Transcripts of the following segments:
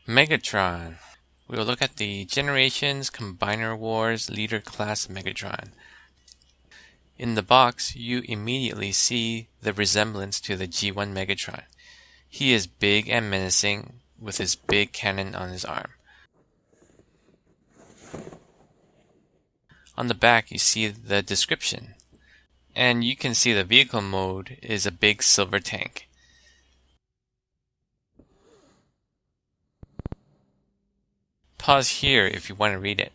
Megatron. We will look at the Generations Combiner Wars Leader Class Megatron. In the box, you immediately see the resemblance to the G1 Megatron. He is big and menacing with his big cannon on his arm. On the back, you see the description, and you can see the vehicle mode is a big silver tank. Pause here if you want to read it.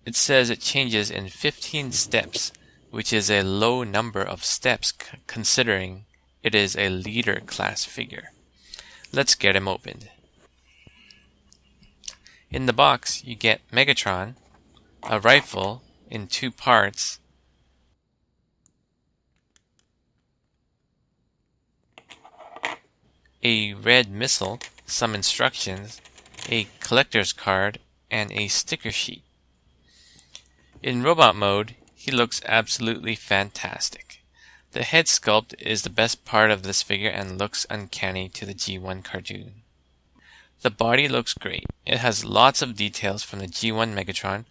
It says it changes in 15 steps, which is a low number of steps considering it is a leader class figure. Let's get him opened. In the box, you get Megatron, a rifle in 2 parts, a red missile, some instructions, a collector's card, and a sticker sheet. In robot mode, he looks absolutely fantastic. The head sculpt is the best part of this figure and looks uncanny to the G1 cartoon. The body looks great. It has lots of details from the G1 Megatron.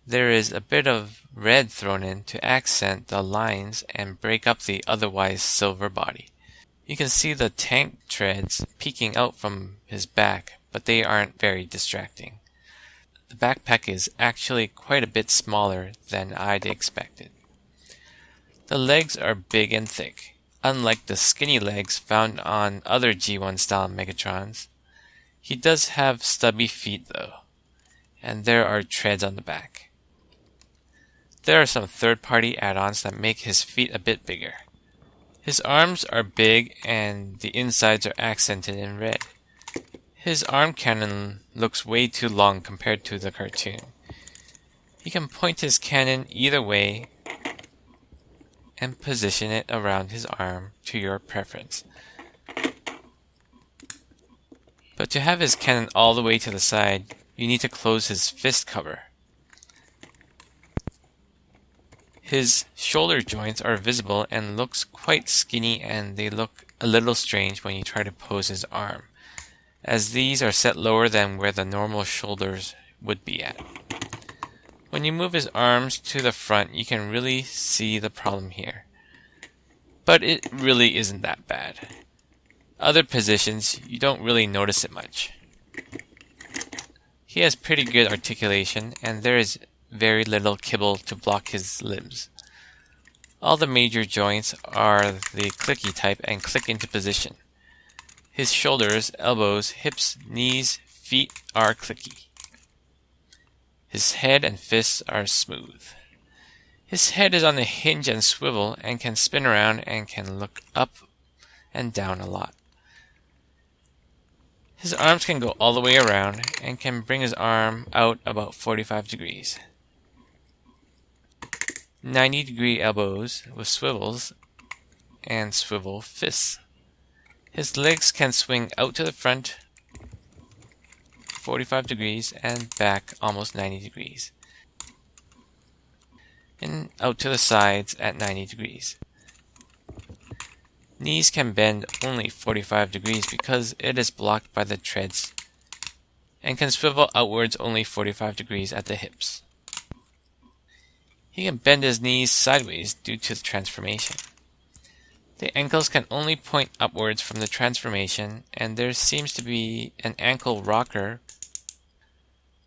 There is a bit of red thrown in to accent the lines and break up the otherwise silver body. You can see the tank treads peeking out from his back, but they aren't very distracting. The backpack is actually quite a bit smaller than I'd expected. The legs are big and thick, unlike the skinny legs found on other G1 style Megatrons. He does have stubby feet though, and there are treads on the back. There are some third-party add-ons that make his feet a bit bigger. His arms are big and the insides are accented in red. His arm cannon looks way too long compared to the cartoon. He can point his cannon either way and position it around his arm to your preference. But to have his cannon all the way to the side, you need to close his fist cover. His shoulder joints are visible and looks quite skinny, and they look a little strange when you try to pose his arm, as these are set lower than where the normal shoulders would be at. When you move his arms to the front, you can really see the problem here. But it really isn't that bad. Other positions, you don't really notice it much. He has pretty good articulation, and there is very little kibble to block his limbs. All the major joints are the clicky type and click into position. His shoulders, elbows, hips, knees, feet are clicky. His head and fists are smooth. His head is on a hinge and swivel and can spin around and can look up and down a lot. His arms can go all the way around and can bring his arm out about 45 degrees. 90-degree elbows with swivels and swivel fists. His legs can swing out to the front 45 degrees and back almost 90 degrees. And out to the sides at 90 degrees. Knees can bend only 45 degrees because it is blocked by the treads, and can swivel outwards only 45 degrees at the hips. He can bend his knees sideways due to the transformation. The ankles can only point upwards from the transformation, and there seems to be an ankle rocker,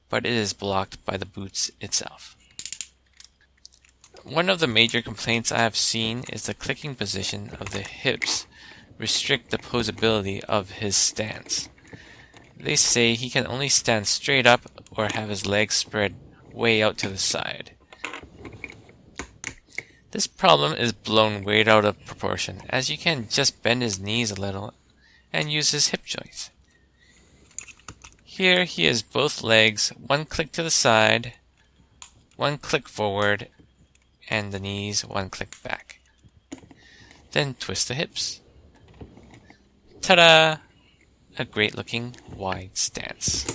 but it is blocked by the boots itself. One of the major complaints I have seen is the clicking position of the hips restrict the posability of his stance. They say he can only stand straight up or have his legs spread way out to the side. This problem is blown way out of proportion, as you can just bend his knees a little and use his hip joints. Here he has both legs, one click to the side, one click forward, and the knees one click back. Then twist the hips. Ta-da! A great looking wide stance.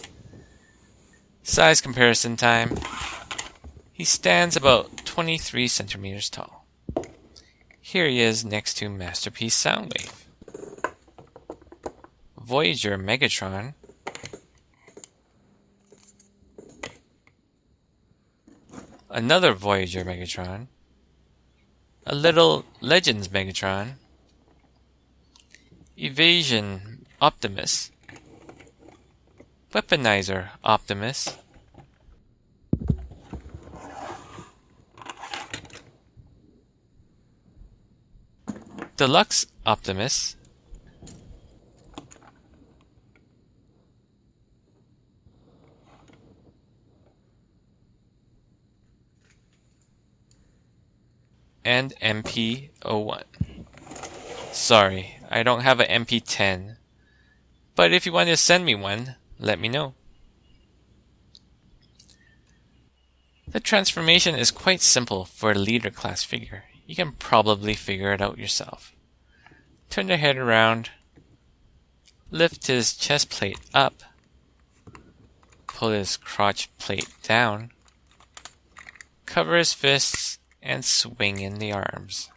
Size comparison time. He stands about 23 centimeters tall. Here he is next to Masterpiece Soundwave. Voyager Megatron. Another Voyager Megatron. A little Legends Megatron. Evasion Optimus. Weaponizer Optimus. Deluxe Optimus. And MP01. Sorry, I don't have an MP10, but if you want to send me one, let me know. The transformation is quite simple for a leader class figure. You can probably figure it out yourself. Turn the head around, lift his chest plate up, pull his crotch plate down, cover his fists, and swing in the arms.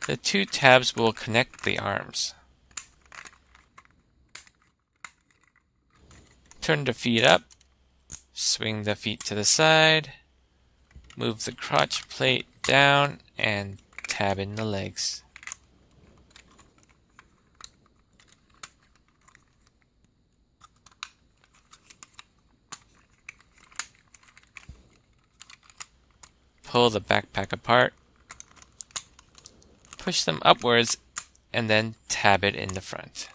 The two tabs will connect the arms. Turn the feet up, swing the feet to the side, move the crotch plate down, and tab in the legs. Pull the backpack apart, push them upwards, and then tab it in the front.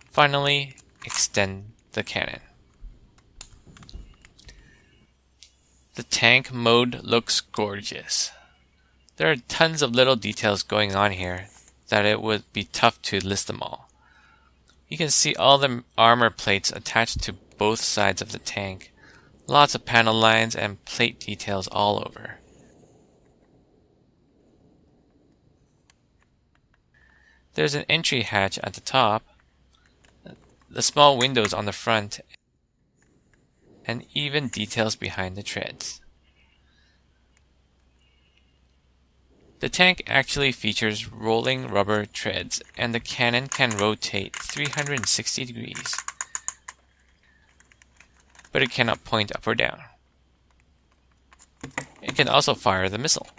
Finally, extend the cannon. The tank mode looks gorgeous. There are tons of little details going on here that it would be tough to list them all. You can see all the armor plates attached to both sides of the tank. Lots of panel lines and plate details all over. There's an entry hatch at the top, the small windows on the front, and even details behind the treads. The tank actually features rolling rubber treads, and the cannon can rotate 360 degrees, but it cannot point up or down. It can also fire the missile.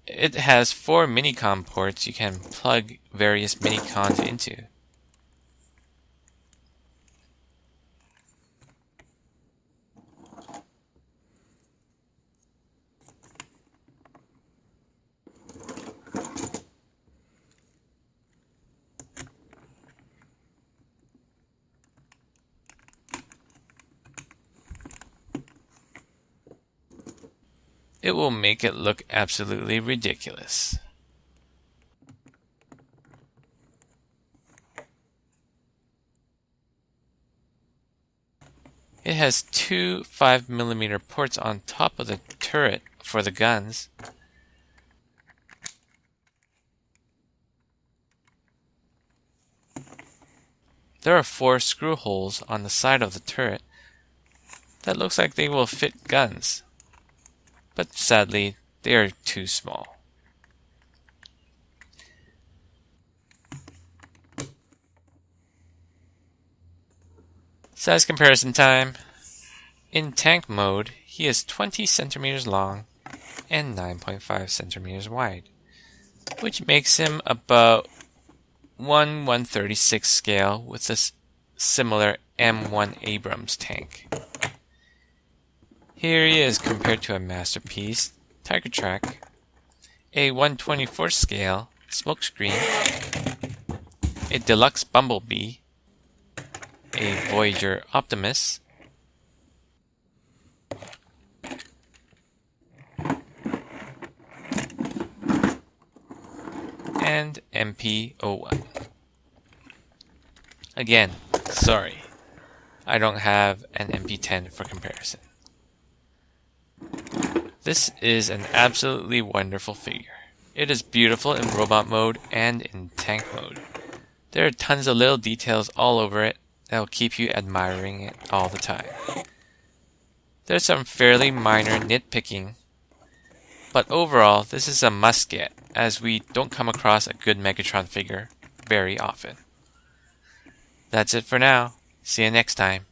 It has 4 minicom ports you can plug various minicons into. It will make it look absolutely ridiculous. It has 2 5mm ports on top of the turret for the guns. There are 4 screw holes on the side of the turret that looks like they will fit guns, but sadly they are too small. Size comparison time. In tank mode, he is 20 centimeters long and 9.5 centimeters wide, which makes him about 1/136 scale with a similar M1 Abrams tank. Here he is compared to a Masterpiece, Tiger Track, a 1/24 scale Smokescreen, a Deluxe Bumblebee, a Voyager Optimus, and MP01. Again, sorry, I don't have an MP10 for comparison. This is an absolutely wonderful figure. It is beautiful in robot mode and in tank mode. There are tons of little details all over it that will keep you admiring it all the time. There's some fairly minor nitpicking, but overall this is a must-get as we don't come across a good Megatron figure very often. That's it for now. See you next time.